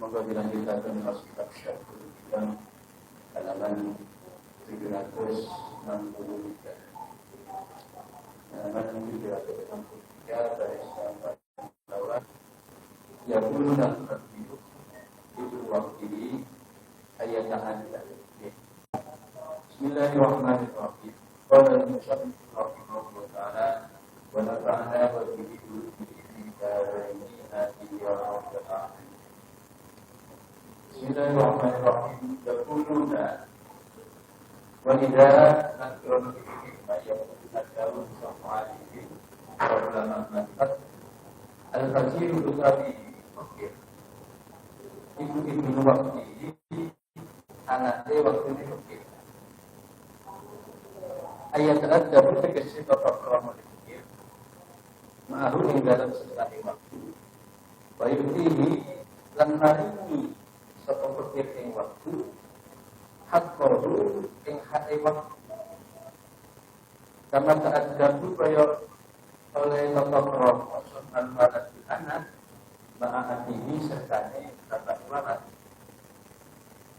Moga dilanjutkan dengan kitab Syarhul Hikam halaman 763. Halaman 763 baris bawah. Ya pun dalam hidup itu waktu ini ayat tahan. Bismillahirrahmanirrahim. Qala al-musannif rahimahullah ta'ala wa nafa'ana wa bihi bi ini ya rabbal alamin. Bismillahirrahmanirrahim. Yaquluna wa idza nakirun bihi ma yaqulu sa'alihi wa ulama manfaat al-fasiru tutabi fakir. Ibu waktu ini anaknya waktu ini fakir. Ayat ada berkesi bapak ramah fakir. Ma'ruf yang dalam sekali waktu. Wa yutihi lan maringi sapa fakir ing waktu hakku ing hati waktu karena ta'addabu kaya oleh bapak ramah sunnan walad anak ma'ahadihi sertane bapak walad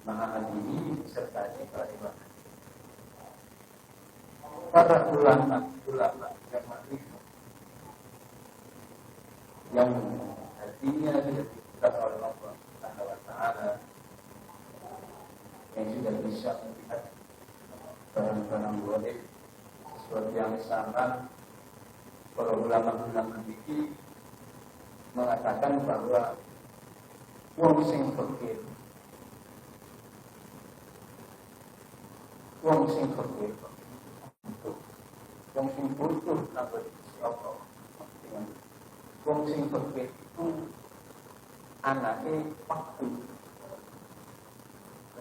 ma'ahadihi sertane bapak walad. Para ulama yang hatinya dibuka oleh Allah Subhanahu wa Ta'ala, yang sudah bisa melihat barang-barang boleh sesuatu yang sama. Para ulama-ulama ini mengatakan bahwa wong sing fakir, wong sing butuh napa siapa? Wong sing fakir itu anaknya waktu.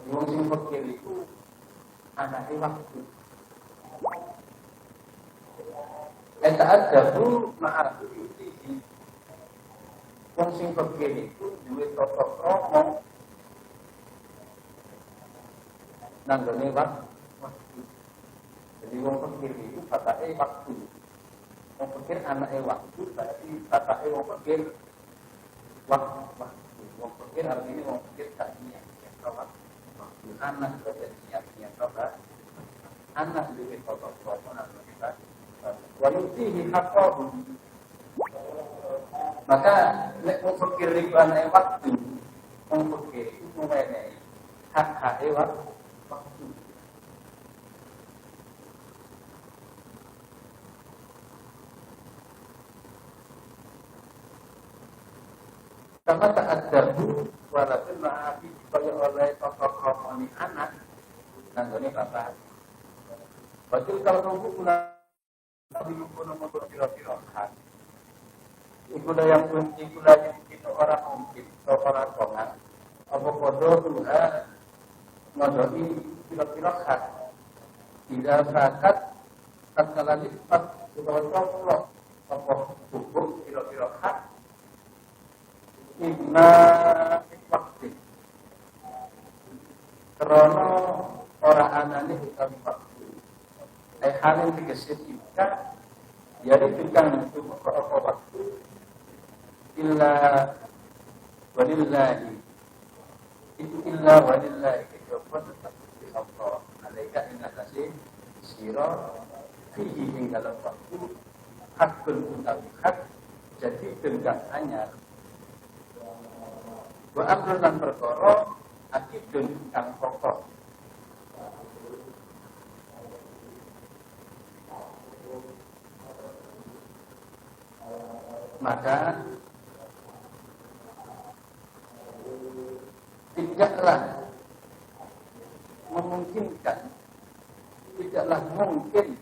Wong sing fakir itu anaknya waktu. Eta adabu ma'afu ini. Wong sing fakir itu duwe tata krama nanggone waktu. Jadi wong pikir itu batake waktu. Wong pikir anake waktu berarti batake wong pikir waktu. Wong pikir artinya wong pikir tak niat waktu. Anak berarti niat apa? Anak duwe foto-foto nang kita. Wa yutihi haqqahu. Maka nek wong pikir iku anake waktu, wong pikir iku menehi hak-hake waktu. Sama tak ada walaupun maafi supaya oleh tokoh ini anak nanggone bapak. Betul kalau nunggu guna nomor kira-kira kan. Ikulah yang itu orang mungkin atau orang kongan. Apa kodoh Tuhan ngodoi kira-kira kan. Tidak sakat tatkala lipat utawa complok apa hukum kira-kira kan. Inna waktu karena orang anane utawi waktu halin tegese ika yaitu tukang itu apa waktu illa walillahi itu illa walillahi kejauhan tetap di Allah alaika ingatasi siro fihi ing dalam waktu hakun utawi hak jadi denggang anyar wa amrun lan perkara akidun kang pokok. Maka tidaklah memungkinkan, tidaklah mungkin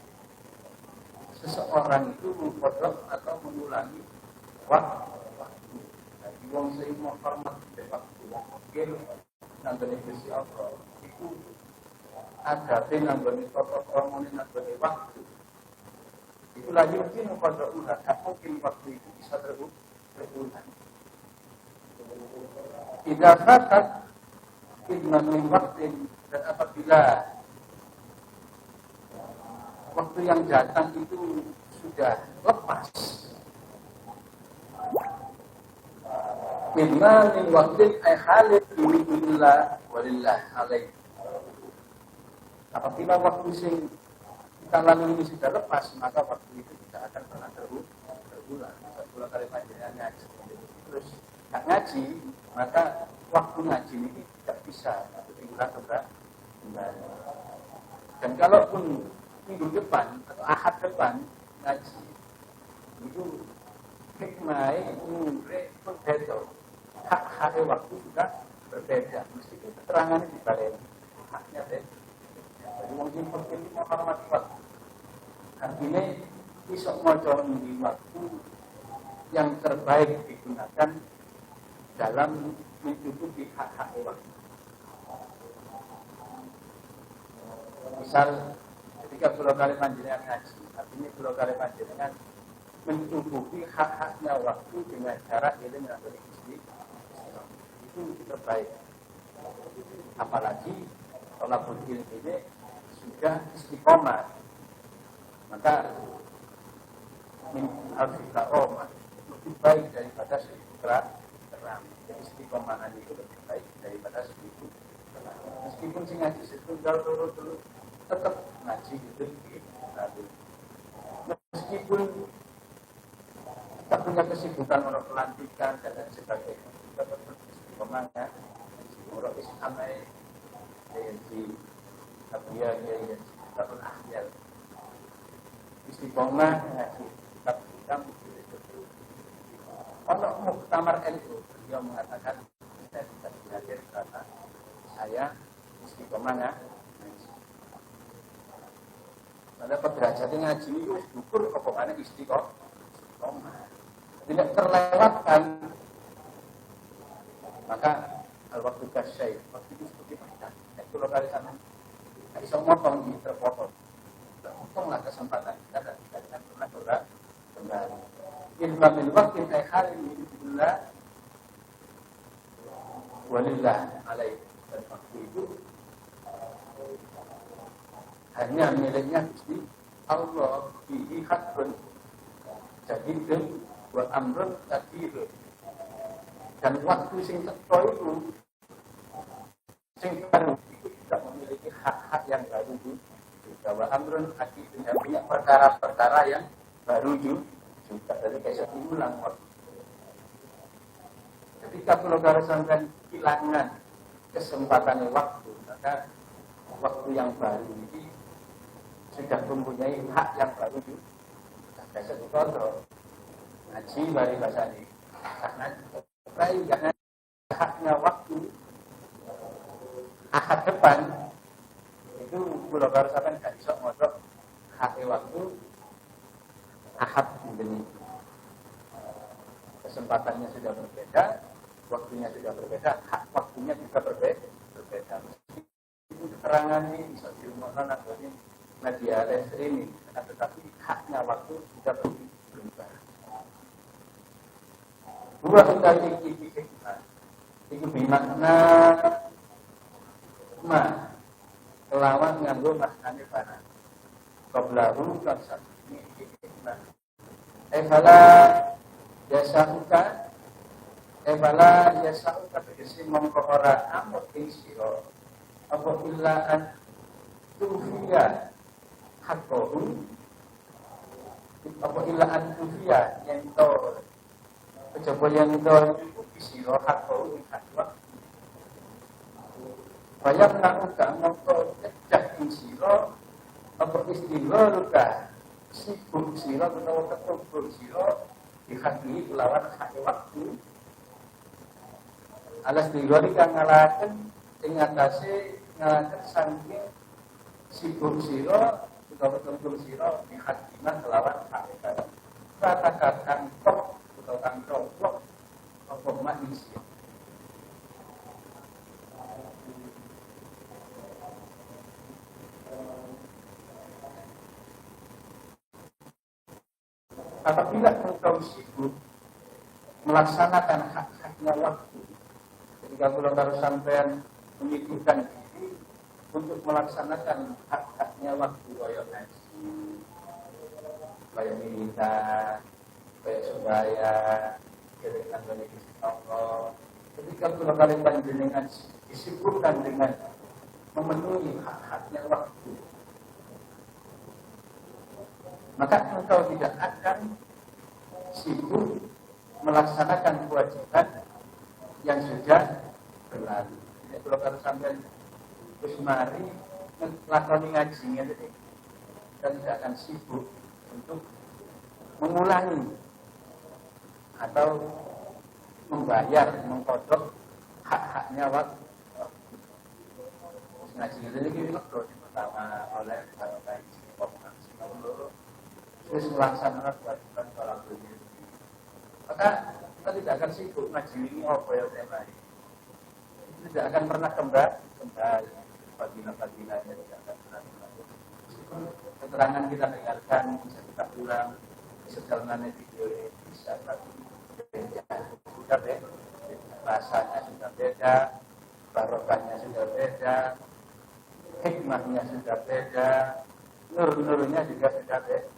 seseorang itu mengkodok atau mengulangi waktu. Wong sing hormat waktu mungkin nanggone Gusti Allah itu adabe nanggone protokol nanggone waktu itu lagi mungkin pada ulah mungkin waktu itu bisa terulang tidak fakat inna min waktin dan apabila waktu yang datang itu sudah lepas Minna min waktin ay khalid billah walillah alaih. Apabila waktu sing kita lalui ini sudah lepas, maka waktu itu tidak akan pernah terulang. Terulang kali panjenengan ngaji. Terus tak ngaji, maka waktu ngaji ini tidak bisa diulang kembali. Dan kalaupun minggu depan atau ahad depan ngaji, itu hikmah umure pun beda. Hak waktu sudah berbeda. Meskipun keterangannya dibalik haknya beda. Jadi mungkin penting menghormati waktu. Artinya bisa menjadi waktu yang terbaik digunakan dalam mencukupi hak waktu. Misal ketika pulau kali panjenengan ngaji, artinya pulau kali panjenengan mencukupi hak-haknya waktu dengan cara ilmu yang istri itu terbaik. Apalagi tolabul ilmi ini sudah istiqomah, maka min al-fiqaromah lebih baik daripada seribu terang. Jadi istiqomahan itu lebih baik daripada seribu terang. Meskipun si ngaji setunggal dulu tetap ngaji itu meskipun kita punya kesibukan orang pelantikan dan lain sebagainya, kita tetap istiqomahnya orang Islam di Abiyah yang Kitabul Ahyal istiqomah ngaji kitab untuk muktamar NU beliau mengatakan saya tidak belajar karena saya istiqomah ngaji. Pada derajat ngaji itu syukur kepokannya istiqomah tidak terlewatkan, maka waktu kasyai waktu itu seperti macam kalau kali sana nggak bisa motong ini terpotong potonglah kesempatan kita dan kita tidak pernah kembali ilmu bil waktu ay halin billah walillah alaih. Dan waktu itu hanya miliknya Gusti Allah. Bihi hakun jadidun wa amrun kadirun. Dan waktu sing teko itu sing baru itu tidak memiliki hak-hak yang baru juga. Wa amrun kadirun, punya perkara-perkara yang baru juga. Jadi kayak diulang waktu. Ketika kalau sampai kehilangan kesempatan waktu, maka waktu yang baru ini sudah mempunyai hak yang baru juga. Biasa dikontrol ngaji bari bahasa ini karena baik karena haknya waktu ahad depan itu kalau sampai nggak bisa ngodok haknya waktu ahad ini kesempatannya sudah berbeda, waktunya sudah berbeda, hak waktunya juga berbeda. Itu keterangan ini bisa diumumkan atau ini media ini, tetapi haknya waktu juga berubah. Dua utawi iki hikmah, itu bermakna kelawan nganggo maknane barang. Qablahu kan satu ini hikmah. Fala yasauka tegese mongko ora amuk ing sira apa illaan tufiya haqqahu apa illaan tufiya yang to kejaba yang to sira haqqahu ing hakwa bayam nakuka mongko cecah ing sira apa istighfaruka sibuk sira utawa ketumbur sira dihakimi lawan hak waktu alas digori kang ngalaken ing atase ngalaken saking sibuk sira utawa ketumbur sira dihakimah lawan hak waktu kata-kata tok utawa kang tok apa manusia apabila engkau sibuk melaksanakan hak-haknya waktu, ketika kalau harus sampean menyibukkan diri untuk melaksanakan hak-haknya waktu, kayak ngaji, kayak minta, kayak sembahyang, dengan banyak Allah. Ketika kalau kalian panjenengan disibukkan dengan memenuhi hak-haknya waktu, maka engkau tidak akan sibuk melaksanakan kewajiban yang sudah berlalu. Jadi kalau sampai terus mari melakoni ngaji ini, dan tidak akan sibuk untuk mengulangi atau membayar, mengkodok hak-haknya waktu. Ngaji ini pertama oleh para terus melaksanakan kewajiban sholat dunia. Maka kita tidak akan sibuk ngaji ini apa yang tema ini. Tidak akan pernah kembali fadilah-fadilahnya tidak akan pernah kembali. Keterangan kita dengarkan bisa kita ulang sederhananya video ini bisa satu beda, sudah beda, rasanya sudah beda, barokahnya sudah beda, hikmahnya sudah beda, nur-nurnya juga sudah beda.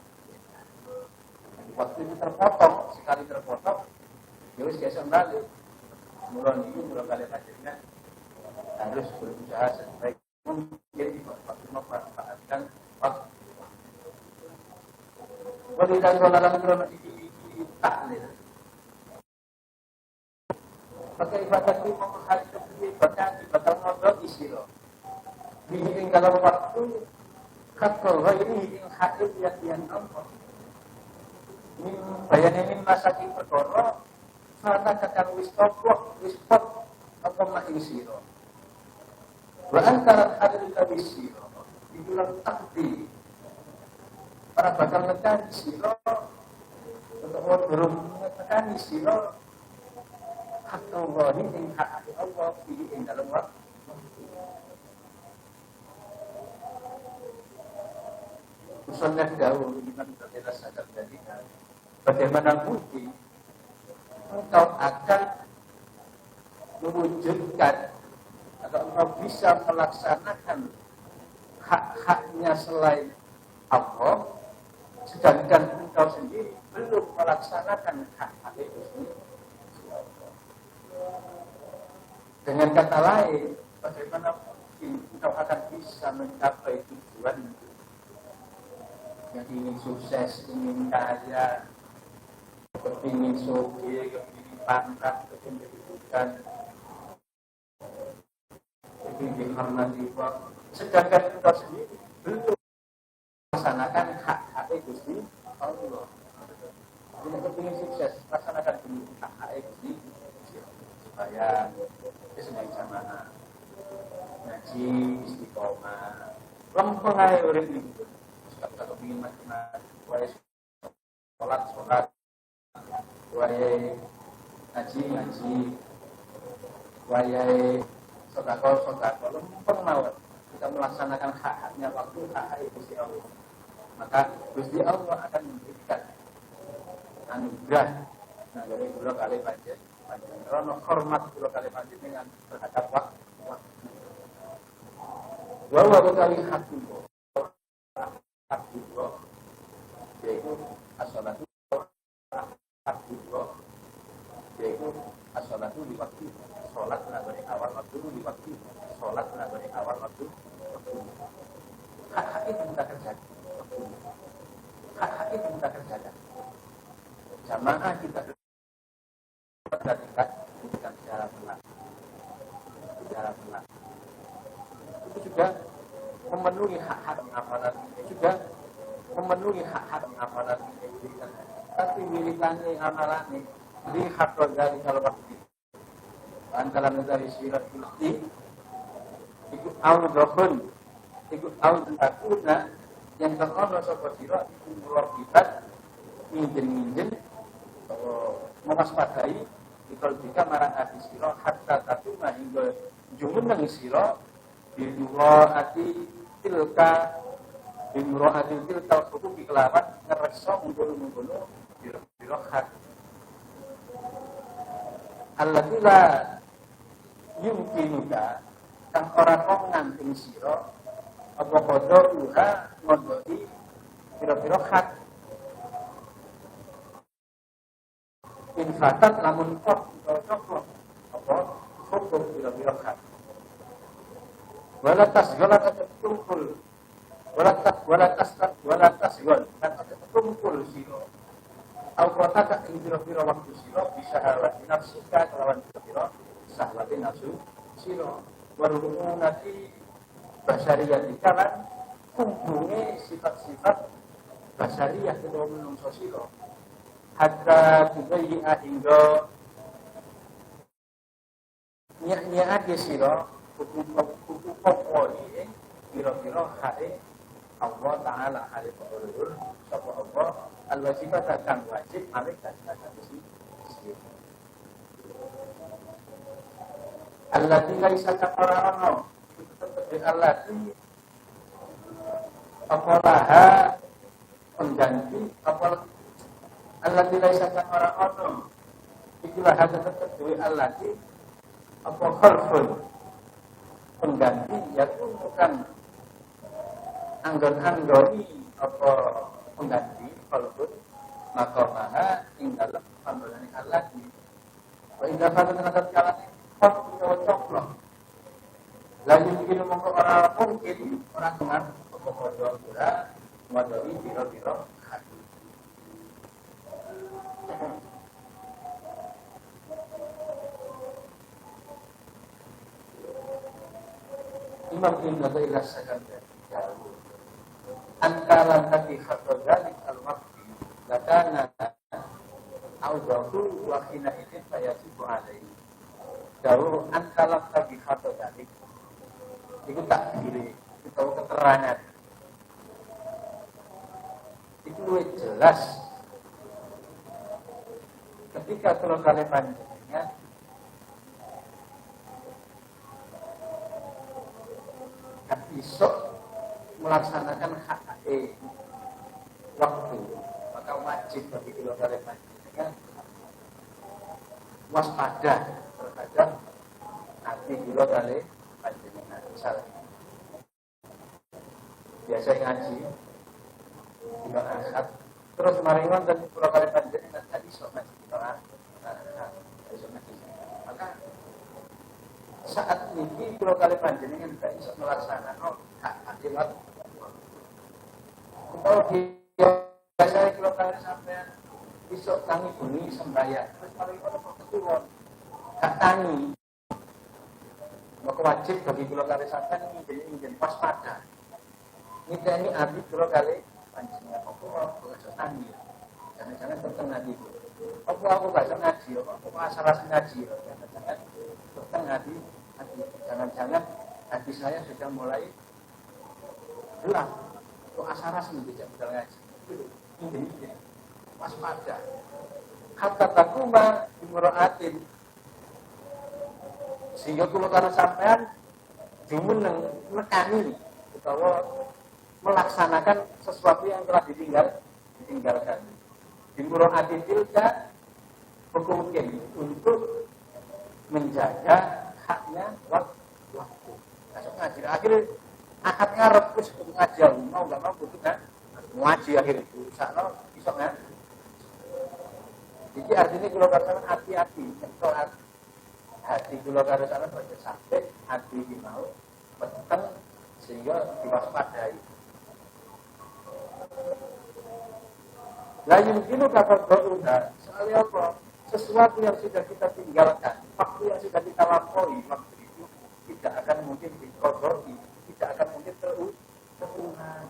Waktu itu terpotong, sekali terpotong, ya wis biasa kembali. Mulai ini mulai kali akhirnya harus berusaha sebaik mungkin waktu memanfaatkan waktu. Wanita dalam krono ini taklil. Pakai ibadah itu menghadap ibadah ngobrol isiro. Di dalam waktu kata ini yang hadir yang Allah. Bayanin masakin perkara fata kakang wis pot apa mak sira wa antara hadir wis sira dibilang takdi para bakal nekani sira untuk durung nekani sira hak Allah ing hak Allah ing dalam waktu usulnya dahulu di mana terjelas sadar dari bagaimana mungkin engkau akan mewujudkan atau engkau bisa melaksanakan hak-haknya selain Allah, sedangkan engkau sendiri belum melaksanakan hak-hak itu sendiri. Dengan kata lain, bagaimana mungkin engkau akan bisa mencapai tujuan yang ingin sukses, ingin kaya, kepingin sugih, kepingin pangkat, kepingin kedudukan, kepingin dihormati, sedangkan engkau sendiri belum melaksanakan hak-hak itu sendiri. Allah, jika kepingin sukses, laksanakan dulu hak-hak itu sendiri supaya sesuai jamaah, ngaji, istiqomah, lempeng aja urip itu. Kalau ingin macam-macam, sholat, ngaji, sodako, lempeng mawar. Kita melaksanakan hak-haknya waktu hak itu si Allah. Maka Gusti Allah akan memberikan anugerah. Nah, dari dua kali panjang. Karena hormat dua kali panjang dengan terhadap waktu. Walau kali hakimbo, yaitu as-sholatu yaitu as-sholatu di waktu. Sholat dari awal waktu di waktu. Sholat dari awal waktu. Hak-hak itu kita kerjakan. Hak-hak itu kita kerjakan. Jamaah kita perhatikan secara pelan. Itu juga memenuhi hak-hak amalan. Itu juga memenuhi hak-hak amalan. Tapi milikannya amalan ini hak dari kalau waktu antara dari syirat kulti ikut awdohun ikut awdakuna yang terkono sopa syirat itu mulakibat minjen mewaspadai ikut jika marang hati syirat hatta tatuma hingga jumeneng syirat bimuro'ati tilka hukum dikelawan ngerekso menggulu birohat alladila yumkinuka kang ora kok nganting sira apa padha uha ngodoi pira-pira hak infatat lamun kok cocok apa hukum pira-pira hak wala tasgala ketumpul wala tasgol kan ketumpul sira Al-Qur'an tak ingin waktu siro bisa hawati nafsika kelawan siro sahwati nafsu siro warungu nanti basyariyah dikalan hubungi sifat-sifat basyariyah kedua menungso siro hatta tubayi'a hingga nyak-nyak siro hukum pokoli biro-biro hae Allah Ta'ala hae pokolur sapa Allah al-wajibah akan wajib alik dan akan sisi allati laisa kafara'ano allati apalaha pengganti allati laisa kafara'ano itulah hal tetap duwe allati apa kharfun pengganti yaitu bukan anggon-anggoni apa pengganti walaupun makomaha ing dalam panggonan Allah di wa indah pada tenaga kalane kok cocok lagi mungkin mongko ora mungkin orang dengar pokok ora wadoi biro-biro hati Imam Ibn Athaillah sekalian antara tadi khatodalik al-waqti lakana awdahu wa khina idin fayasibu alaihi jauh antara tadi khatodalik itu tak diri itu keterangan itu jelas ketika kalau kalian panjangnya besok melaksanakan hak waktu maka wajib bagi kita kalian waspada terhadap nanti kita kalian panjenengan misalnya biasa ngaji dina Ahad terus mari wonten kula kali panjenengan tadi iso ngaji dina Ahad iso ngaji maka saat ini kula kali panjenengan gak iso melaksanakan hak akibat kalau biasa kula kali sampean iso tangi bengi sembahyang terus mari wonten keturun gak tangi maka wajib bagi kula kali sampean ingin waspada ini abdi kula kali panjenengan apa kok iso tangi jangan-jangan tentang ngaji apa aku gak iso ngaji apa masalah ngaji jangan-jangan tentang ngaji jangan-jangan hati saya sudah mulai gelap kok asaras tidak bisa ngaji ini waspada hatta takuma imra'atin sehingga kula karo sampean dimeneng nekani utawa melaksanakan sesuatu yang telah ditinggalkan imra'atin tilka hukumnya untuk menjaga haknya waktu. Masuk ngaji akhirnya akad ngarep wis kudu ngaji mau enggak mau kudu kan ngaji akhirnya usahno iso kan. Jadi artinya kula katakan hati-hati sholat hati kula karo sampeyan sampai hati iki mau peteng sehingga diwaspadai. La yumkinu kafardhuha soalnya apa? Sesuatu yang sudah kita tinggalkan, waktu yang sudah kita lampaui, waktu itu tidak akan mungkin dikodoi, tidak akan mungkin terulang.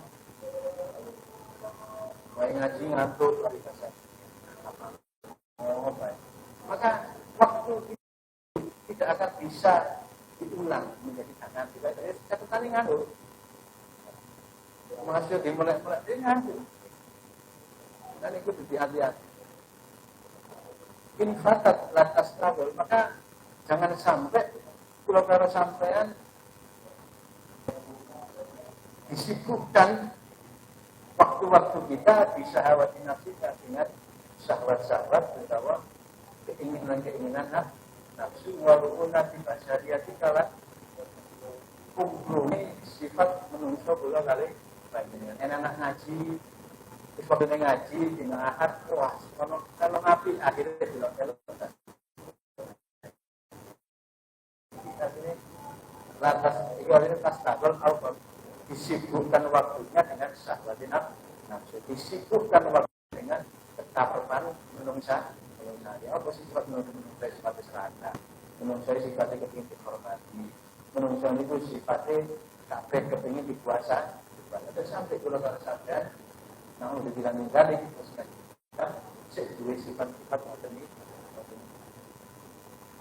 Baik ngaji ngantuk, maka waktu itu tidak akan bisa diulang menjadi tangan kita. Satu kali ngantuk, masih dimulai-mulai dia ngantuk, dan itu hati-hati. Infatat lantas tabel, maka jangan sampai kula karo sampean disibukkan waktu-waktu kita di syahwat nafsika dengan syahwat-syahwat utawa keinginan-keinginan nafsu walaupun nabi basyariati kala kumprumi sifat menungso kula kali panjenengan enak ngaji waktu ngaji dina Ahad wah kalau ngapi akhirnya bilang kalau kita ini lantas ini pas tabel album disibukkan waktunya dengan syahwat nafsu disibukkan waktu dengan ketakutan menungsa ya apa sifat menungsa sifatnya serata menungsa sifatnya kepingin dihormati menungsa itu sifatnya kabeh kepingin dikuasa dan sampai kalau sampai nah, udah bilang dari kita dua sifat-sifat macam ini.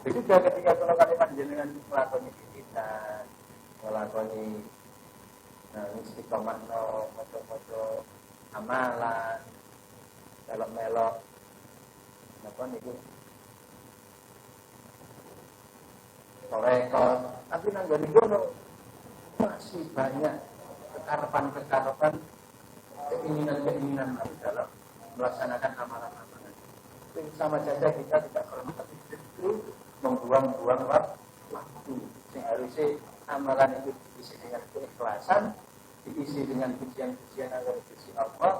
Begitu juga ketika kalau kali panjenengan melakoni kita, melakoni istiqomah moco-moco amalan, melok-melok, apa niku? Korekor, tapi nanggani gono masih banyak kekarapan-kekarapan keinginan-keinginan dalam melaksanakan amalan-amalan. Itu sama saja kita tidak hormat, tapi justru membuang-buang waktu. Yang harusnya amalan itu diisi dengan keikhlasan, diisi dengan pujian-pujian agar Gusti Allah,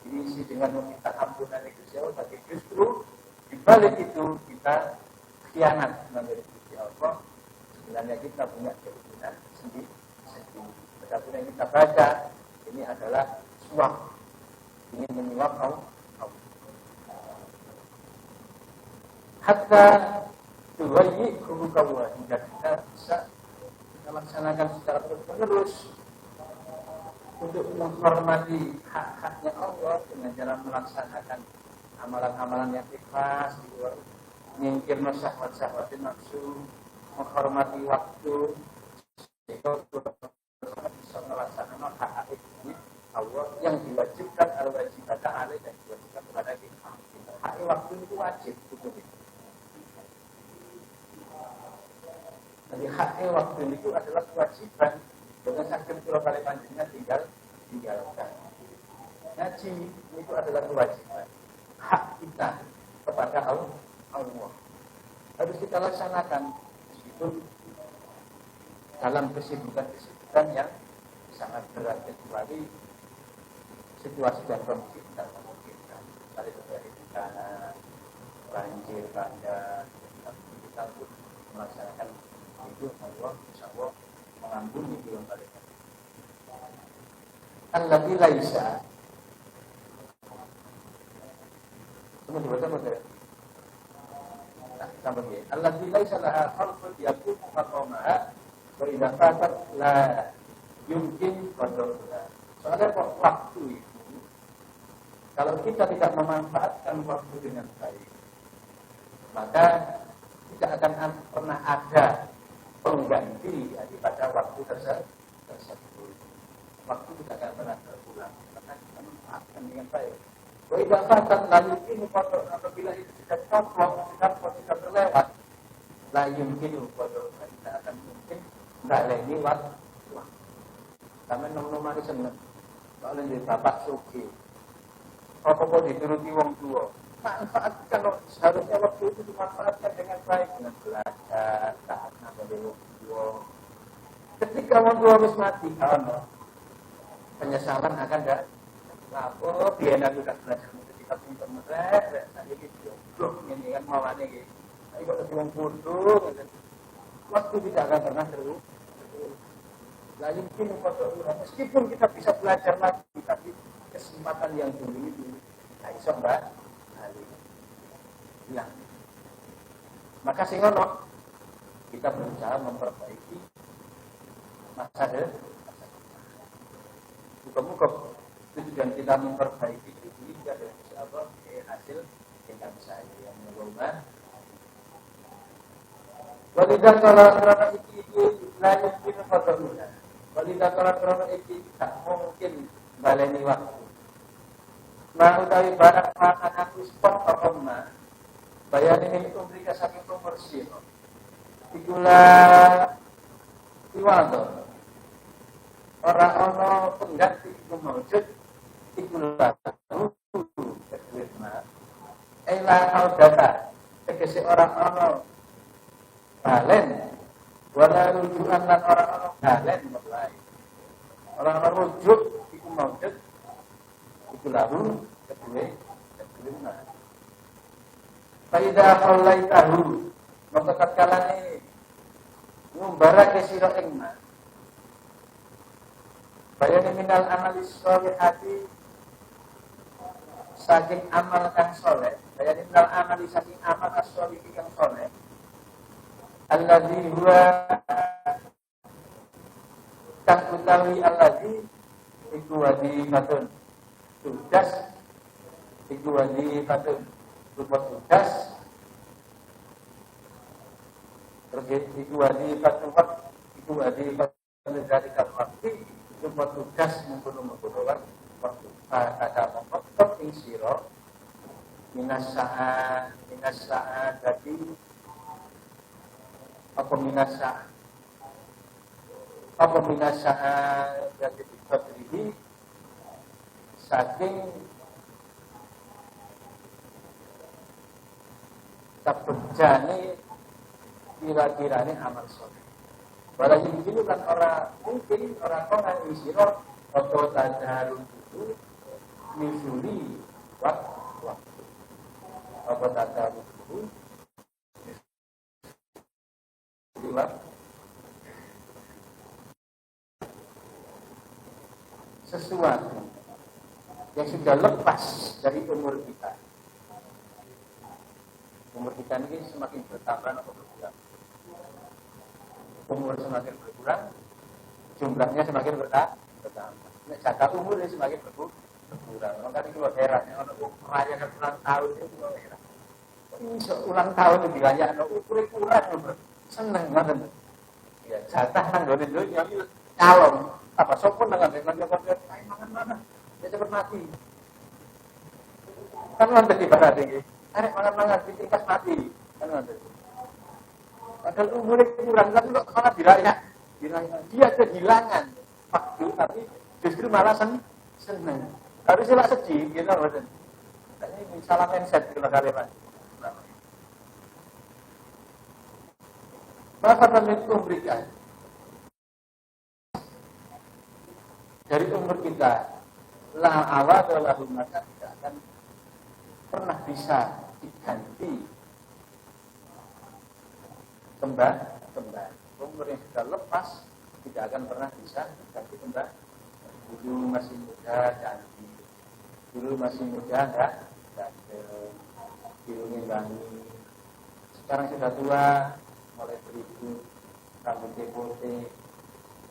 diisi dengan meminta ampunan Gusti Allah, tapi justru di balik itu kita khianat menjadi Gusti Allah. Sebenarnya kita punya keinginan sendiri. Tetapi yang kita baca ini adalah suap, ingin menyuap Allah. Hatta tuwayi kubukawa hingga kita bisa melaksanakan secara terus-menerus untuk menghormati hak-haknya Allah dengan cara melaksanakan amalan-amalan yang ikhlas, menyingkir syahwat-syahwat nafsu, menghormati waktu, itu bisa melaksanakan hak-haknya Allah yang diwajibkan al-wajibat alaih dan diwajibkan kepada kita. Hak waktu itu wajib hukum itu. Jadi hak waktu itu adalah kewajiban. Dengan sakit kalau kali panjangnya tinggalkan. Ngaji itu adalah kewajiban. Hak kita kepada Allah. Harus kita laksanakan meskipun dalam kesibukan-kesibukan yang sangat berat kecuali situasi dan kondisi tidak memungkinkan. Misalnya seperti bencana, banjir, bandang, kita untuk melaksanakan itu, Allah insya Allah mengampuni dosa mereka. Alladzi laisa semua dibaca betul. Nah, sampai ini. Alladzi laisa laha khalqun yakun maqamaha wa idza fatat la yumkin qadruha. Soalnya waktu itu kalau kita tidak memanfaatkan waktu dengan baik, maka tidak akan pernah ada pengganti daripada waktu tersebut. Waktu tidak akan pernah terulang, maka kita manfaatkan dengan baik. Wa fatat la yumkin qadruha, apabila itu sudah tidak terlewat, la yumkin qadruha, tidak akan mungkin baleni waktu. Kami nom-noman seneng. Soalnya dari bapak suki. Apa-apa dituruti wong tua. Manfaatkan, seharusnya waktu itu dimanfaatkan dengan baik, dengan belajar, taat kepada wong tua. Ketika wong tua harus mati, penyesalan akan datang. Apa biar aku tak belajar ketika pintar merek, tadi gitu. Blok ini kan mawane gitu. Tapi kok wong bodoh, waktu tidak akan pernah terus. Lain mungkin meskipun kita bisa belajar lagi, tapi kesempatan yang dulu itu tidak bisa hilang. Maka singono kita berusaha memperbaiki masa depan. Muka-muka tujuan kita memperbaiki itu adalah insyaallah hasil dengan saya yang mengubah. Walidah kalau itu lain mungkin fotonya. Walidah kalau itu tak mungkin baleni waktu. Mau dari barang makanan sport apa mah? Bayar ini itu mereka saking komersil. Itulah iwado. Orang-orang pengganti itu mewujud. Itulah Elah al-data. Tegesi orang-orang balen. Wala rujukan dan orang-orang balen mulai. Orang-orang rujuk itu mewujud. Itu lalu kedua. Faidah khallai tahu. Maka tatkala ni ngumbara ke sira ing ma. Bayani minal amalis sholihati saking amal kang soleh. Bayani minal amali saking amal as-sholihi kang soleh. Alladzi huwa kang utawi alladzi iku wadifatun. Tugas iku wadifatun. Tugas terus iku wadifatun iku wadifatun dari waktu itu tugas membunuh waktu kata memotong ing sira minas saat jadi apa minas saat jadi diberi saking kebenjane kira-kira ini amal soleh. Walau ini kan orang mungkin orang isiro atau tadarus itu misuli waktu atau tadarus itu sesuatu yang sudah lepas dari umur kita. Umur kita ini semakin bertambah atau berkurang. Umur semakin berkurang, jumlahnya semakin bertambah. Jatah umur ini semakin berkurang. Maka ini kalau herannya, kalau merayakan ulang tahun itu kalau heran. Ini ulang tahun itu dirayakan, ukuran seneng banget. Ya jatah nanggonin dulu, yang calon. Apa sopun dengan mangan mana? Dia cepat mati. Kan nanti di barat ini. Arek mangan-mangan di tingkat mati. Kan nanti. Padahal umurnya kurang, tapi kok malah dirayakan. Dia kehilangan waktu, tapi justru malah seneng. Tapi sila sedih, gitu loh. Ini salah mindset kalau kalian. Maka kami memberikan dari umur kita la awadalahu, maka tidak akan pernah bisa diganti kembali. Umur yang sudah lepas tidak akan pernah bisa diganti kembali. Dulu masih muda ganti, dulu masih muda enggak hidungnya wangi. Sekarang sudah tua, mulai beribut, rambutnya putih.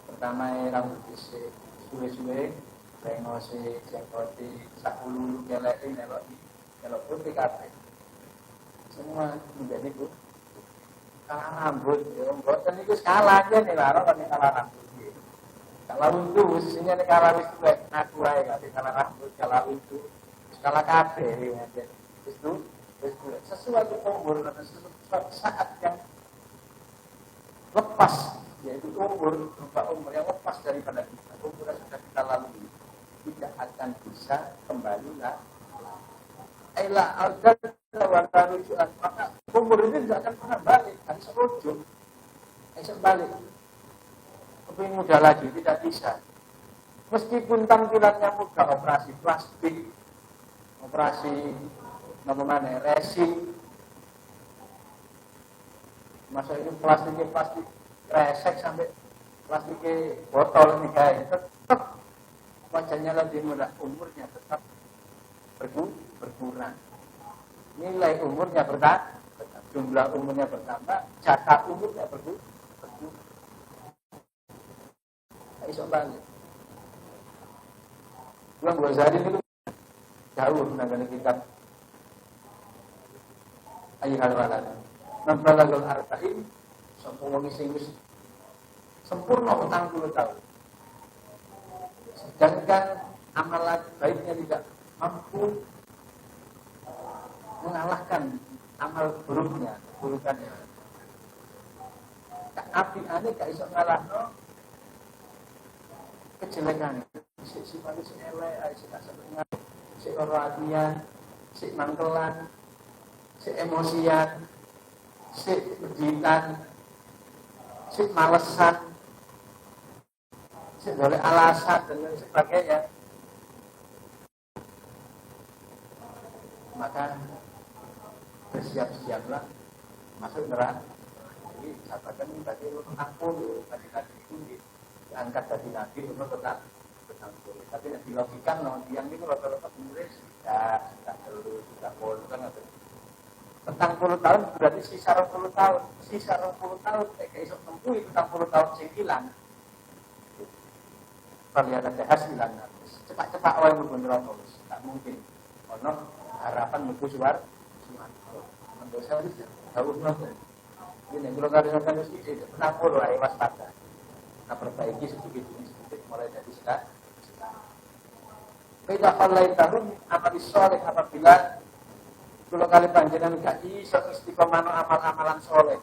Pertama rambut disik, suwe-suwe, rengose, jenggote, sakulu, keleki, nelok putih kabeh. Semua menjadi putih. Kalah rambut, ya mboten niku skala aja nih laro kan kalah rambut. Kalah untu, sisinya nek kalah wis tuwek, aku ae gak kalah rambut, kalah untu. Skala kabeh ya. Itu sesuatu umur atau sesuatu saat yang lepas, yaitu umur yang lepas daripada kita, umur yang sudah kita lalui, tidak akan bisa kembali lah. Aila al-dad wa rujuan, maka umur ini tidak akan pernah balik, harus rujuk, harus balik. Lebih muda lagi tidak bisa. Meskipun tampilannya mudah, operasi plastik, operasi resin, masa itu plastik kresek sampai plastiknya botol nih guys, tetap wajahnya lebih muda, umurnya tetap berkurang. Nilai umurnya bertambah, jumlah umurnya bertambah, jatah umurnya berkurang. Iso balik. Imam Ghazali itu jauh menangani kitab Ayyuhal Walad. Nabalaghul arba'in sampai wong sing wis sempurna 40 tahun. Sedangkan amalan baiknya tidak mampu mengalahkan amal buruknya, keburukannya. Api-ane gak iso ngalahno kejelekan. Si manusia elek, si kasar, si oratian, si mangkelan, si emosian, si berjitan, si malesan, si oleh alasan dan lain sebagainya. Maka bersiap-siaplah masuk neraka. Jadi sahabatkan ini bagi untuk ampun, bagi itu diangkat dari nabi untuk tetap bertampil. Tapi yang dilogikan, yang ini rata-rata penulis tidak perlu, tidak boleh kan ada. Petang 10 tahun berarti sisa 20 tahun. Sisa 20 tahun, kayak esok tempuh itu 60 tahun yang hilang. Kalau ada hasilnya, cepat-cepat orang itu bener terus, tak mungkin. Ono harapan muku suar, mendosa itu jauh banget. Ini kalau kadang-kadang itu petang 10 lah, waspada. Nah perbaiki sedikit demi sedikit mulai dari sekarang. Beda hal lain tahun amal soleh apabila kalau kali panjenengan gak iso istiqomah amal-amalan soleh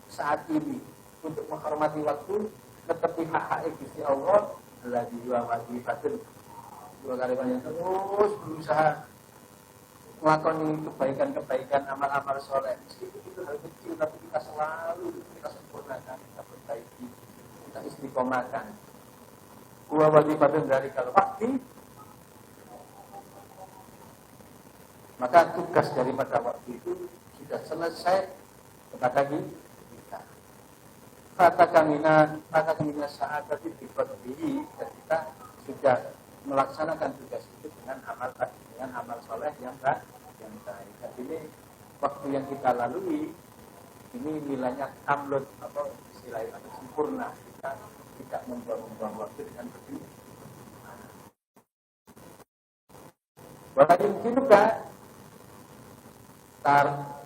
saat ini untuk menghormati waktu, tetapi hak-hak Gusti Allah adalah diwajib batin. Kalau kali panjenengan terus berusaha melakukan kebaikan-kebaikan amal-amal soleh, meskipun itu hal kecil, tapi kita selalu kita sempurnakan, kita perbaiki, kita istiqomahkan. Wa wajibatun dari kalau waktu, maka tugas daripada waktu itu sudah selesai kepada kita. Kata kamina saat tadi diberi dan kita sudah melaksanakan tugas itu dengan amal soleh yang baik. Jadi ini waktu yang kita lalui ini nilainya tamlut atau istilahnya sempurna. Kita tidak membuang waktu dengan begini. Walaupun juga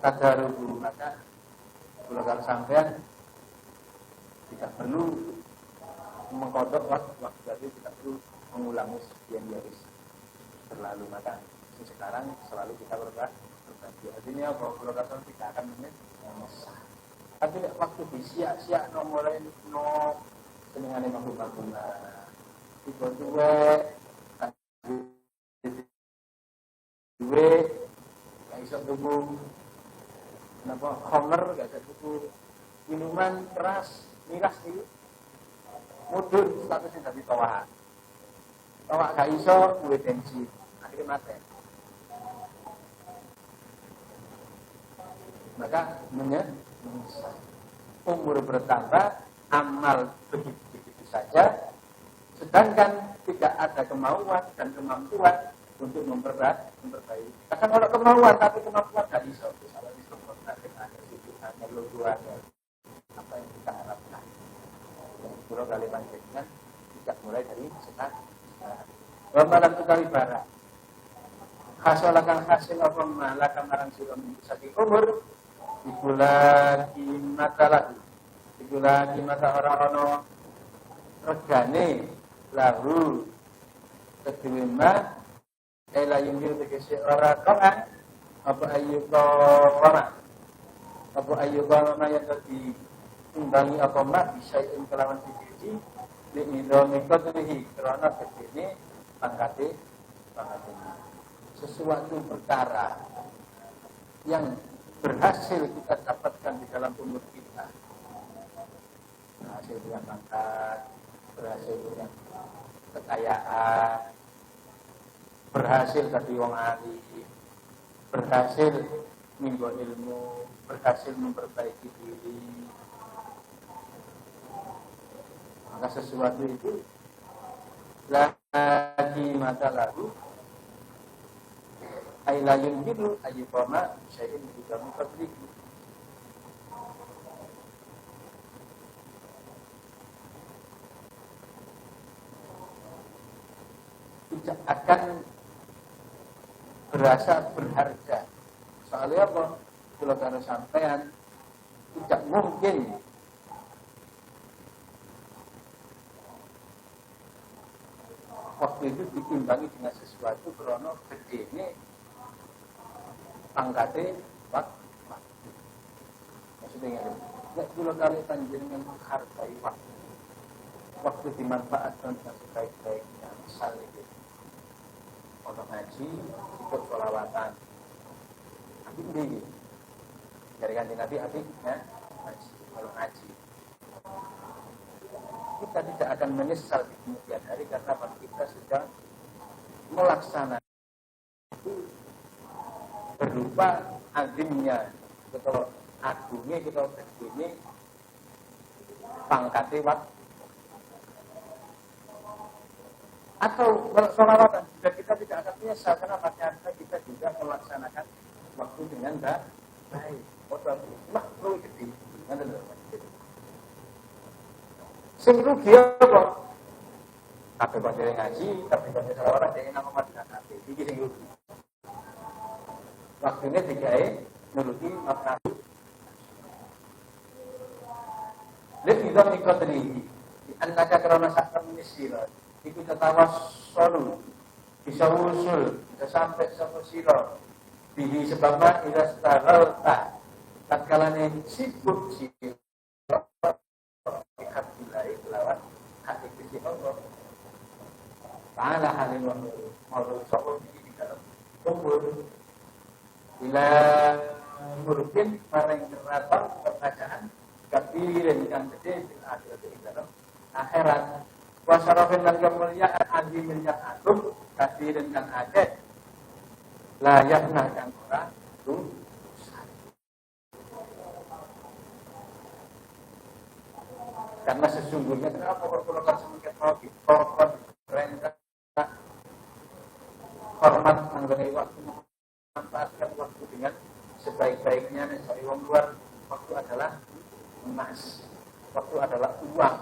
tadaruhu, maka kalau sampean tidak perlu mengkodok waktu tadi, tidak perlu mengulangi sekian hari berlalu, maka sekarang selalu kita berbagi. Artinya bahwa kalau tidak akan menyesal. Tapi waktu disiak-siak mulai senengannya mampu-mampu tiba-tiba dua gak bisa tubuh homer, gak bisa tubuh minuman keras, miras itu mudun statusnya dari tawahan. Awak gak iso duwe bensin, akhirnya mati. Maka menyesal. Umur bertambah, amal begitu saja, sedangkan tidak ada kemauan dan kemampuan untuk memperbaiki. Kadang kalau kemauan tapi kemampuan gak iso, misalnya disempurnakan ada sibukan, ada apa yang kita harapkan. Kalau kali panjenengan tidak mulai dari sekarang. Wamalan tukali barang. Khasolakan hasil apa malah kamaran sira saking umur iku lagi mata orang regane lahu kedue ma ela yungil tegese ora toan apa ayyuba yang tadi timbangi apa mak bisa kelawan siji di Indonesia tuh karena begini pangkate sesuatu perkara yang berhasil kita dapatkan di dalam umur kita, berhasil punya pangkat, berhasil punya kekayaan, berhasil tadi wong ahli, berhasil minggu ilmu, berhasil memperbaiki diri. Maka sesuatu itu lagi mata lalu ailayun bidu ayyukama syai'in juga mukablik. Tidak akan berasa berharga. Soalnya apa? Kalau karena sampean tidak mungkin waktu itu ditimbangi dengan sesuatu krono gede ini pangkate waktu. Maksudnya ya kalau kali panjenengan menghargai waktu dimanfaatkan dengan sebaik-baiknya. Misalnya untuk ngaji, ikut sholawatan. Adik ini dari kanjeng Nabi adiknya ngaji. Kalau ngaji kita tidak akan menyesal di kemudian hari karena kita sudah melaksanakan itu berupa agimnya atau agungnya atau begini pangkatnya waktu atau sholawatan juga kita tidak akan menyesal karena ternyata kita juga melaksanakan waktu dengan baik. Makhluk gede, sing rugi apa? Kabeh padha ngaji, kabeh padha sholawatan dhewe nang omah kabeh. Iki sing rugi. Waktune digawe nuruti makna. Lebih dari qadri. Annaka karena sakit menisira. Iku tatawassulu. Bisa usul, bisa sampai sama sira. Bihi sebabna ila staghalta. Tatkalane sibuk sira. Ta'ala halim wa ma'ruf sawab di dalam kumpul bila murkin paling keraton perkataan kabirin yang gede di dalam akhirat wasarafin dan kemuliaan azimin yang agung kabirin yang ada layaknya yang orang itu karena sesungguhnya kenapa kalau semakin mau dikorban perintah hormat mengenai waktu memanfaatkan waktu dengan sebaik-baiknya. Dari wong luar waktu adalah emas, waktu adalah uang,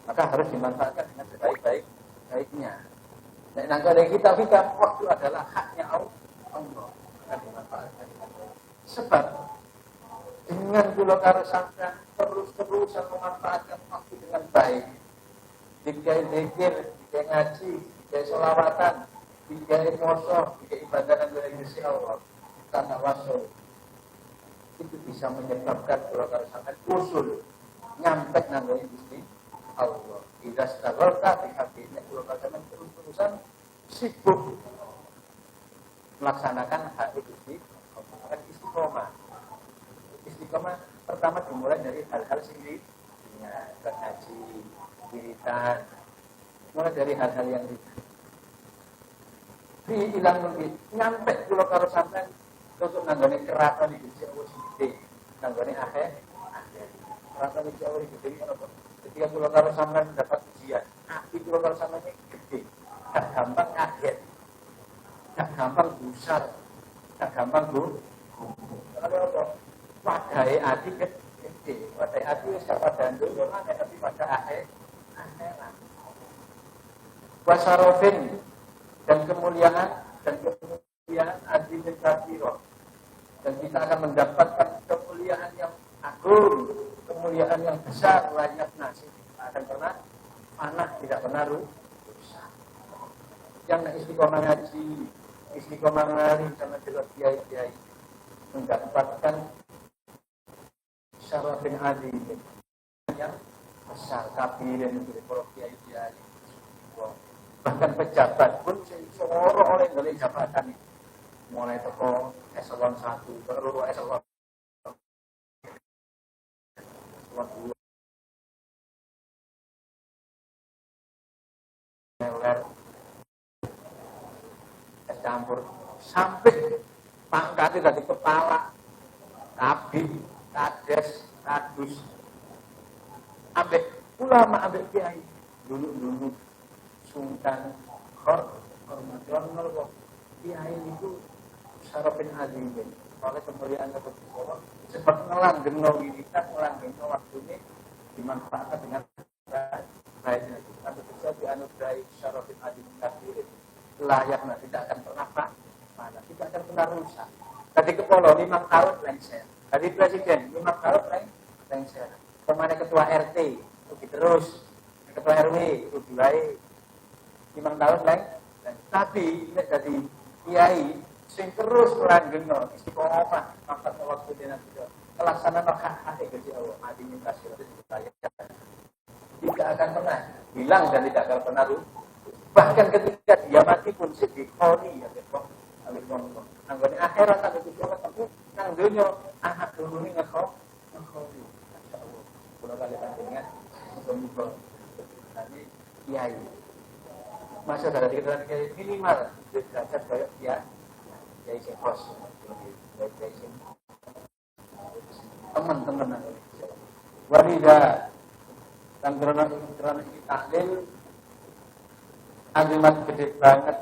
maka harus dimanfaatkan dengan sebaik-baiknya. Nah, dari kita waktu adalah haknya Allah, maka dimanfaatkan. Sebab dengan kula karo sampeyan terus-terusan memanfaatkan waktu dengan baik. Dikai zikir, dikai ngaji, dikai sholawatan, dikai poso, dikai ibadah dari Gusti Allah, karena wasul itu bisa menyebabkan kalau sampai usul nyampe nanggone Gusti Allah. Idza staghalta bi haqqina kalau sampai terus-terusan sibuk melaksanakan hak Gusti Allah. Istiqomah. Istiqomah pertama dimulai dari hal-hal sendiri, ngaji, wiridan, Mulai dari hal-hal yang ringan. Di ilang lagi nyampe kula karo sampean untuk nanggone keraton iki sing wis gede. Nanggone akhir. Keraton iki wis gede apa? Ketika kula karo sampean dapat ujian, hati kula karo sampean iki gede. Gak gampang kaget. Gak gampang gusar. Gak gampang kalau apa? Wadahe ati gede. Wadahe ati wis kepadaan dulu ana tapi pada akhirat. Wasarofin dan kemuliaan adi kafiro, dan kita akan mendapatkan kemuliaan yang agung, kemuliaan yang besar, layak nasib. Tidak akan pernah panah, tidak pernah rusak. Yang istiqomah ngaji, istiqomah ngari sama jelas kiai-kiai mendapatkan syarafin adi yang besar, kabirin dari para kiai-kiai. Bahkan pejabat pun seorang oleh dari jabatan itu mulai toko eselon 1 perlu eselon 2 campur sampai pangkatnya dari kepala kabin, kades, kadus ambek ulama, ambek kiai dulu sungkan hormation kok kiai itu syarafin azimin oleh kemuliaan kebesaran sebab ngelanggengno wiridan ngelanggengno waktunya dimanfaatkan dengan baiknya atau bisa dianugerahi syarafin azimin kafirin layaknya tidak akan pernah panas, tidak akan pernah rusak. Tadi kepala 5 tahun lengser, tadi presiden 5 tahun lengser, kemana ketua RT rugi terus, ketua RW rugi baik 5 tahun tapi nek dadi kiai sing terus langgengno istiqomah mangkat waktu dina kelaksanaan hak Gusti Allah adi minta sira supaya tidak akan pernah hilang dan tidak akan pernah bahkan ketika dia mati pun siddiqoni ya kok anggone akhirat kan itu ketemu nang donya ahad dulu ning ngeko masyaallah kula kali panjenengan muga-muga tadi kiai masa dari kita minimal derajat kayak ya sing kos teman-teman wanita dan karena ini tahlil azimat gede banget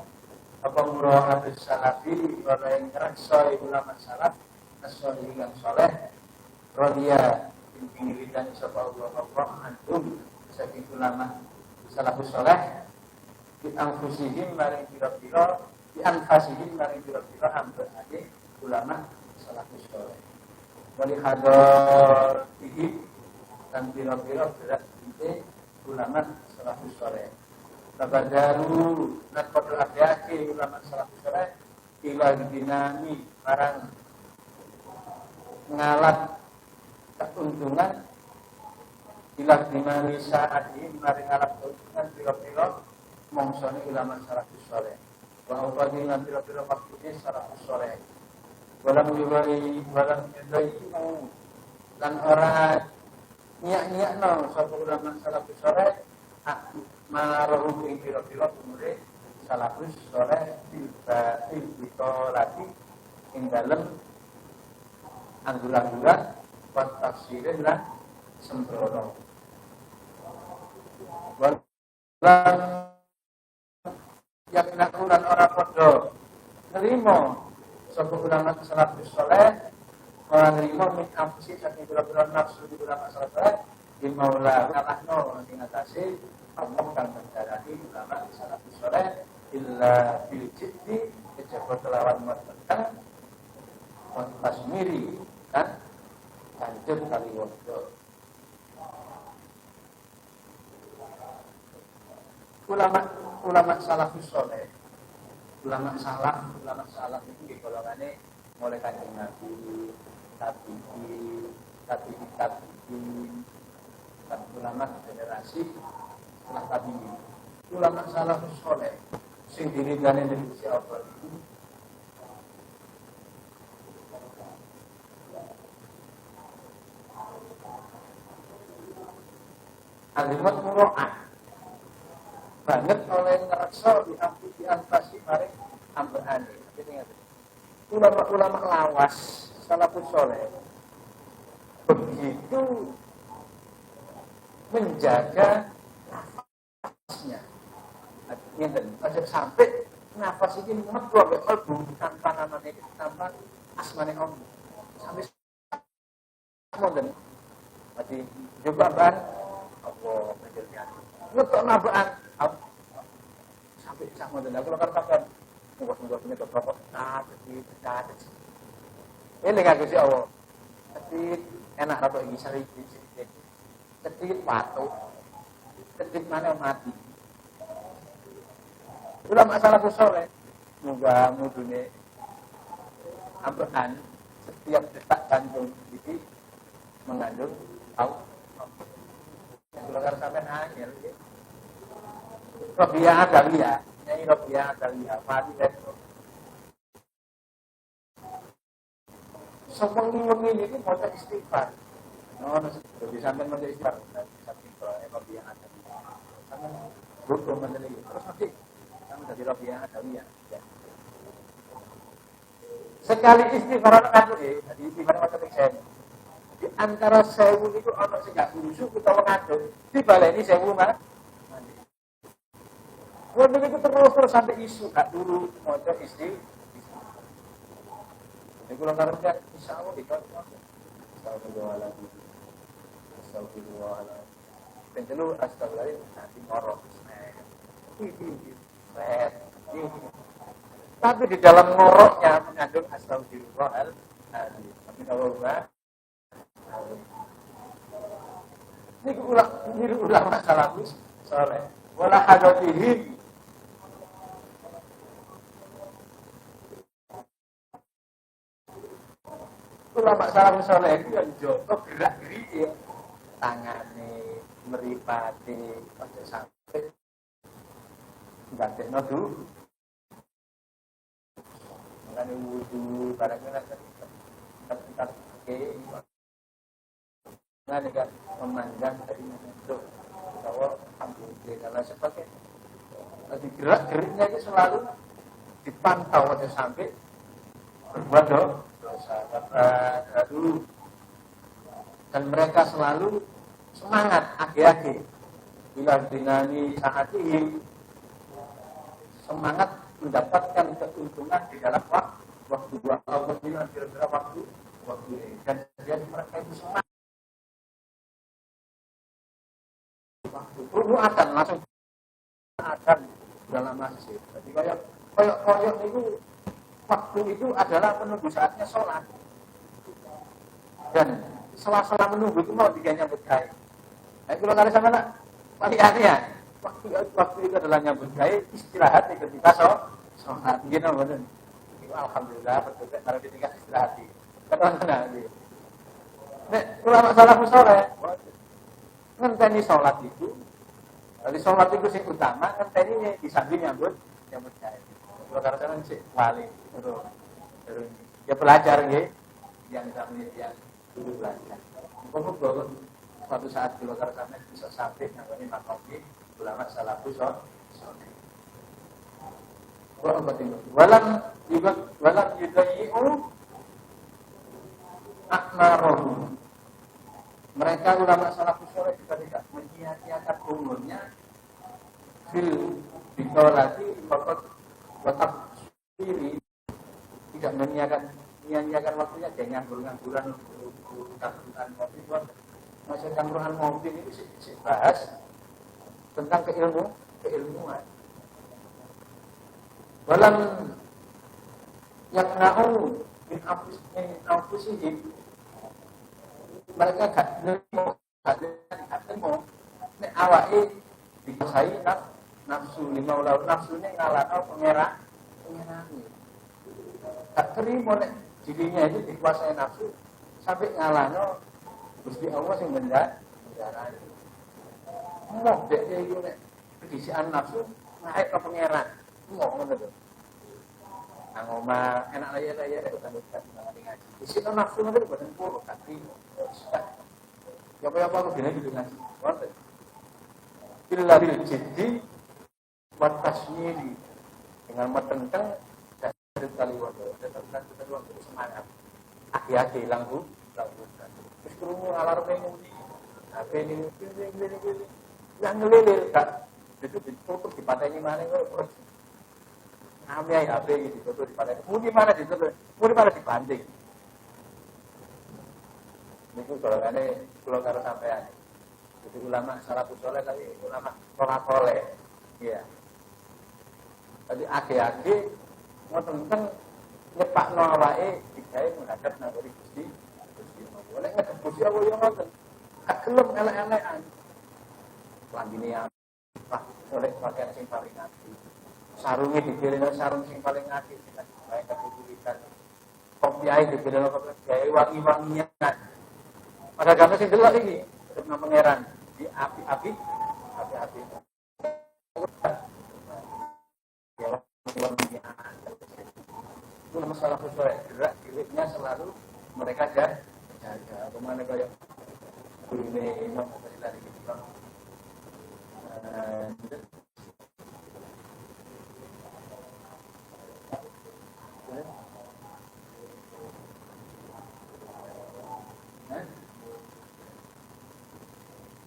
apa murah hadis salafi orang yang ngerasa ulama salaf nasolih yang soleh rodia pimpin dan sapa Allah antum saking ulama salafus soleh di anfusihim maring pira-pira di anfasihim maring pira-pira hampir aja ulama salafus soleh wali hadar ihim dan pira-pira berat ini ulama salafus soleh tabadaru nakadul ahyaki ulama salafus soleh ila dinami marang ngalat keuntungan ila dinami saatihim maring ngalat keuntungan pira-pira mongsone ulama salafus saleh wa ufadil lan pira-pira maksudnya salafus saleh walam yudai lan ora nyak-nyakno sapa ulama salafus saleh marohu ing pira-pira umure salafus saleh bitolati ing dalem anggulan-anggulan wa tafsirin lan sembrono lan yang nakulan orang podo nerimo sapa ulama salafus saleh orang nerimo min amsi saking pira-pira nafsu di ulama salafus saleh di maula kalahno ing atase Allah kang mendarani ulama salafus saleh illa bil jiddi kejaba kelawan mateng wa tasmiri kan hancur kali waktu ulama salafus saleh ulama salaf itu di golongannya mulai kanjeng Nabi tabi'in dan ulama generasi setelah tabi'in ulama salafus saleh sing diridani dening Gusti Allah itu alimat muro'ah banget oleh ngerasa dianfasi maring ambane. Ulama-ulama lawas salafus saleh begitu menjaga nafasnya. Aja sampai nafas ini metu ambek kalbu tanpa namanya tanpa asmane Allah. Sampai modern. Jadi juga ban Allah menjelnya. Ngetok nabaan sampai sak modern. Aku katakan buat punya bapak jadi. Ini enggak Gusti Allah. Sedikit enak rada iki sedikit. Sedikit patuh. Sedikit mana mati. Ulama salafus saleh muga mudune ambekan setiap detak jantung iki mengandung tahu. Kalau sampai angel ya. Robiah Adalia, nyai Robiah Adalia, mati itu. Sewengi-wengi ini mau istighfar. Jadi sampai mau istighfar, sampai Robiah Adalia. Sampai butuh menjadi terus nanti sampai jadi Robiah Adalia. Sekali istighfar kan jadi istighfar macam ini. Di antara sewu itu orang sing gak khusyuk utawa ngadeg dibaleni sewu mah. Wong itu terus sampai isu gak turu maca istighfar. Nek kula karep insyaallah dikon. Astagfirullahaladzim. Astagfirullahaladzim. Penjelu astagfirullahaladzim nanti ngorok. Tapi di dalam ngoroknya mengandung astagfirullahaladzim. Tapi kalau enggak ini ulama salafus saleh wala hadatihim ulama salafus saleh itu yang joto gerak-gerik ya tangane mripate aja sampai ndadekno dulu ngene wudu barang-barang kita kan memandang dari itu bahwa alhamdulillah sebagai gerak-geriknya itu selalu dipantau aja sampai berbuat dosa dulu dan mereka selalu semangat agi-agi bila dinani saat ini semangat mendapatkan keuntungan di dalam waktu dua tahun kira-kira waktu ini dan jadi mereka itu semangat waktu akan langsung akan dalam masjid. Jadi koyok itu waktu itu adalah menunggu saatnya sholat dan sela-sela menunggu itu mau dia nyambut gawe. Nah kalau kali sama nak palihannya waktu itu adalah nyambut gawe istirahat ketika sholat. Gini betul. Alhamdulillah betul kalau ditinggal istirahat. Karena nek ulama salafus saleh ngenteni sholat itu, dari sholat itu sing utama ngenteni di samping nyambut gawe. Kalau karena sih wali, terus ya belajar yang kita dulu belajar. Mungkin suatu saat kalau karena bisa sampai nyambut makomi ulama salafus saleh. Walam yudayi'u akmarohum. Mereka ulama salafus saleh juga tidak menyia-nyiakan umurnya fil bitolati watak sendiri, tidak menyia-nyiakan waktunya dengan nganggur-ngangguran takutan mobil buat masih ngangguran mobil itu bahas tentang keilmuan. Walam yang na'u min anfusihim, mereka gak nemu nek awake dikuasai nafsu lima ulah nafsunya ngalahno pengerane gak terima nek dirinya itu dikuasai nafsu sampai ngalahno Gusti Allah sing mendarani mau dek iki nek kedisian nafsu naik ke pengeran mau ngono to nang omah enak laya-laya nek utang ngaji isi nafsu nanti boten puro gak trimo ya apa aku dene gitu ngaji wonten illa bil jiddi watasmiri dengan metenteng dari kali wadah dan kedua itu semangat aki-aki langgu terus kerungu alarmnya mudi HP ini yang ngelilir kak itu ditutup di pantai ini mana terus ngambil HP ditutup di pantai mudi mana ditutup mudi mana dibanting ini kalau karo sampean jadi ulama salafus saleh kali ulama tolak-tolak iya tadi ake-ake ngoten-ngoten nyepakno awake digawe menghadap nang Gusti Allah nek ngadep Gusti Allah yo ngoten kagelem elek-elekan lambine apa oleh pakaian sing paling apik sarunge dipilihno sarung sing paling apik sing bae kebutuhan kopiahe dipilihno kopi gawe wangi-wangian pada gambar sing delok iki tetep nang pangeran di api-api itu masalah sesuai gerak geriknya selalu mereka jaga kemana kayak ini imam dari kita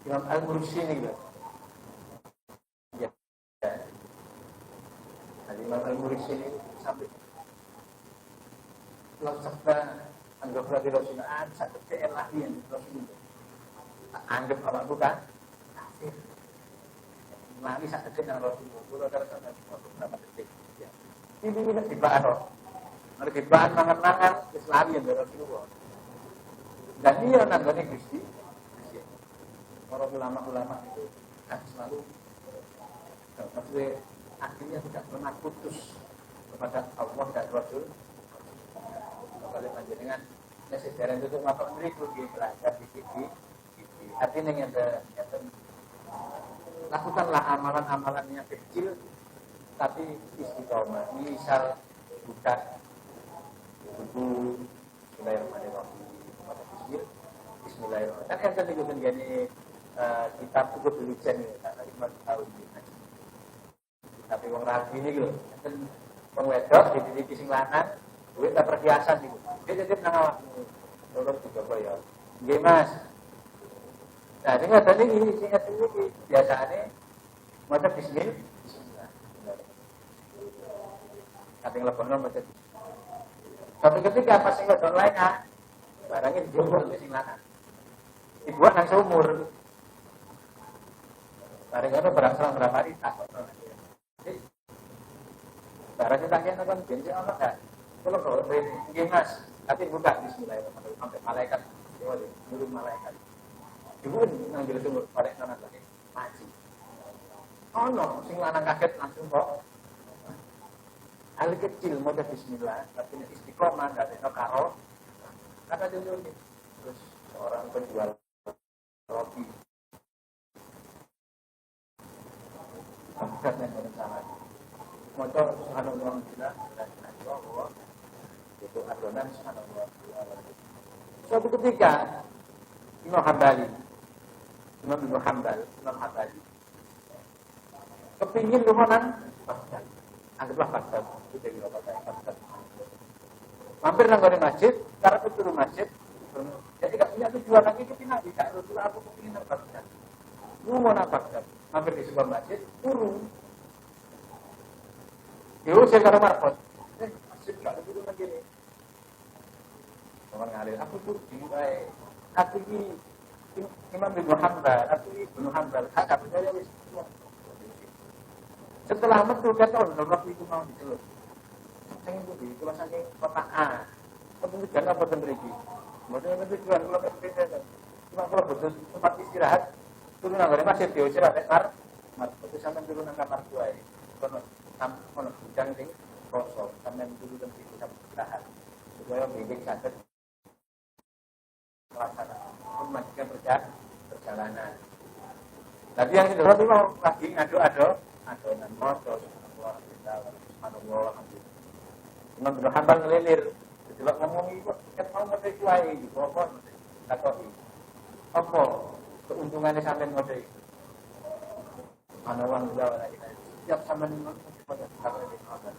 Imam Al-Mursi ini gitu. Ya. Jadi Imam Al-Mursi ini sampai losakna anggap lagi Rasulullah satu lah yang Rasulullah anggap apa bukan kafir lagi satu dengan Rasulullah kalau ada beberapa detik ya ini dibahas ada dibahas mangan-mangan Islam yang Rasulullah dan dia nanggone Gusti para ulama-ulama itu kan selalu maksudnya akhirnya tidak pernah putus kepada Allah dan Rasul. Kalau panjenengan sejarah itu ngapa mriku di belajar di sini. Artinya yang ada lakukanlah amalan-amalan yang kecil tapi istiqomah. Misal buka buku Bismillahirrahmanirrahim. Kan yang tadi gue gini kitab buku tulisan ini karena 5 tahun ini. Tapi wong rapi ini lho, kan wong wedok dititipi sing lanang, duwe tak perhiasan niku. Dia titip nang awakmu. Tolong dicoba ya. Nggih, Mas. Nah, ini ada ini sing iki biasane maca bismillah. Kadang lepono maca. Tapi ketika pas sing wedok lain barangnya dijowo sing lanang. Dibuat nang sumur. Barang-barang berasal berapa hari tak. Barang kita kena kan benci Allah kan. Kalau nggih Mas, tapi buka bismillahirrahmanirrahim sampai malaikat nurun malaikat. Dibun ngambil sumur bareng sana lagi. Maji. Ono sing lanang kaget langsung kok. Hal kecil maca bismillah, tapi istiqomah dadekno karo kata dulu terus seorang penjual roti. Sampai dengan sama. Motor subhanallah bila Allah itu adonan subhanallah. Suatu ketika Imam Hambali kepingin lumayan Baghdad. Anggaplah Baghdad itu dari Baghdad. Mampir nang gone masjid, karep turu masjid. Jadi gak punya tujuan lagi ke Pinang, tidak Rasulullah aku kepingin nang Baghdad. Lu mau nang Baghdad, mampir di sebuah masjid, turun. Yo saya karo marpot. Masjid gak turun lagi nih. Orang ngalir, aku tuh di bae. Aku iki Imam bin Hanbal, aku iki bin Hanbal. Kakak percaya wis. Setelah metu keton waktu itu mau diceluk. Sing ndi kula saking kota A. Kemudian apa ten mriki? Mboten ngerti tujuan kula kepen. Cuma kula butuh tempat istirahat. Turun nang ngene masjid yo istirahat mar. Terus sampean turun nang kamar kuwi. Kono bidang sing kosong sampean turun nang situ sampean istirahat. Supaya bimbing saged melaksanakan melanjutkan perjalanan. Tapi yang itu mau lagi ngadu-adu adonan motor, Allah kita, subhanallah, alhamdulillah. Imam bin Hanbal ngelilir, delok ngomong iki kok ket mau mesti kuwi iki, apa takoki. Apa keuntungannya sampean ngode iki? Subhanallah, alhamdulillah. Setiap sama dengan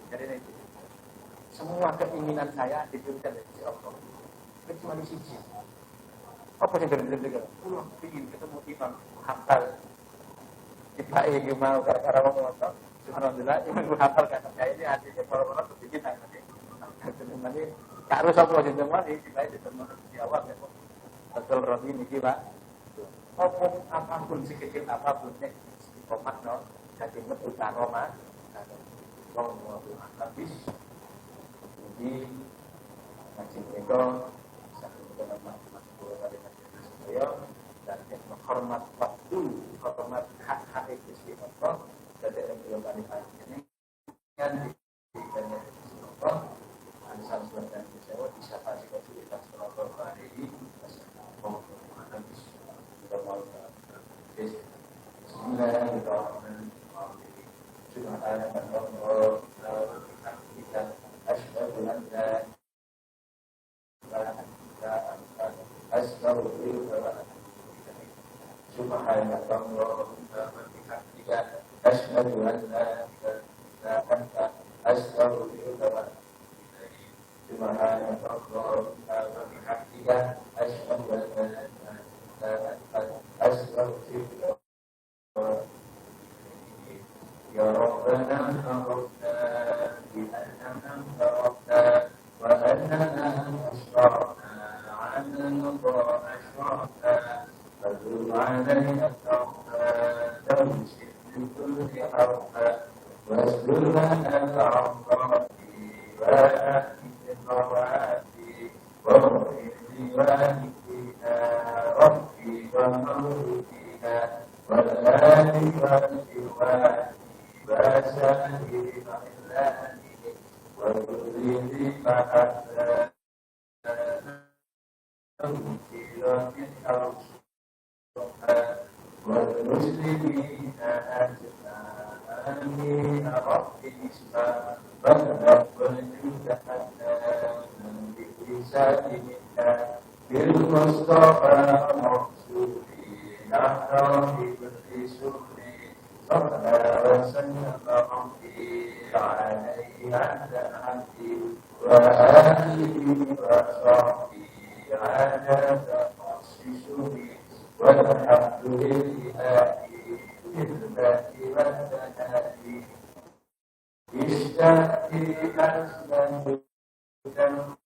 jadi semua keinginan saya diberikan dari Allah. Kecuali siji. Apa sih bener-bener? Pulang ingin ketemu Imam hafal. Kita ingin mau gara-gara ngomong Alhamdulillah, Imam hafal kan. Ya ini hatinya para-para kepikiran nanti. Nanti harus apa sih semua nih? Kita itu semua di awal ya. Betul Robi ini Pak. Ngomong apapun sekecil apapun nih, istiqomah no, jadi utara Roma, ngomong habis. Jadi ngaji itu satu dengan masuk dari saya dan menghormat waktu, menghormat hak-hak istiqomah dari yang berkali-kali ini yang diberikan istiqomah ansar surat dan sewa bisa kasih fasilitas penonton hari ini Bismillahirrahmanirrahim. Subhanallah kita asyhadu an la ilaha illa anta astaghfiruka wa atubu ilaik. Subhanallah wa bihamdika asyhadu an la ilaha illa anta astaghfiruka wa atubu ilaik. Subhanallah wa bihamdika asyhadu an la ilaha illa anta astaghfiruka. Ya Rabbana aghfirna bi'annana tarakna wa annana ashrafna 'ala Allah ashrafna fadul 'alaina tawbatan min kulli harfa wasdul lana al-'afrati wa ahdi al-rawati wa rahmi walidina rabbi wa mawlidina wa lani wa siwani Bahasa diri mahlani Wabudiri mahasana Mungkilamin al-suha Wal-muslimina ajma'ani Rabbi isma Bahwa penjudahana Bisa diminta Bil-Mustafa Maksudi Nahrahi Berdisuri ربنا وسلم ربي عليه عند عبدي وآله وصحبه عدد تخصصه والحمد لله بالله والثناء اشتهي أسلم تنفرد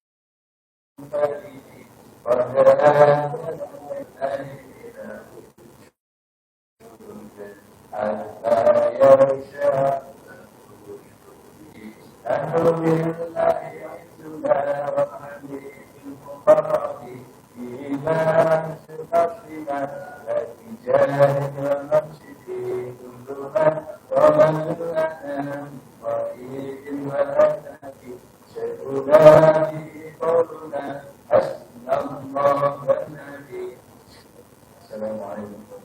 حتى يرشى أهل الله يحسنا وحمد المقرب فيما ستصلنا لتجاه المسجد كلها ومن لنا طريق الهدف سينادي قولنا حسبنا الله والنبي. السلام عليكم.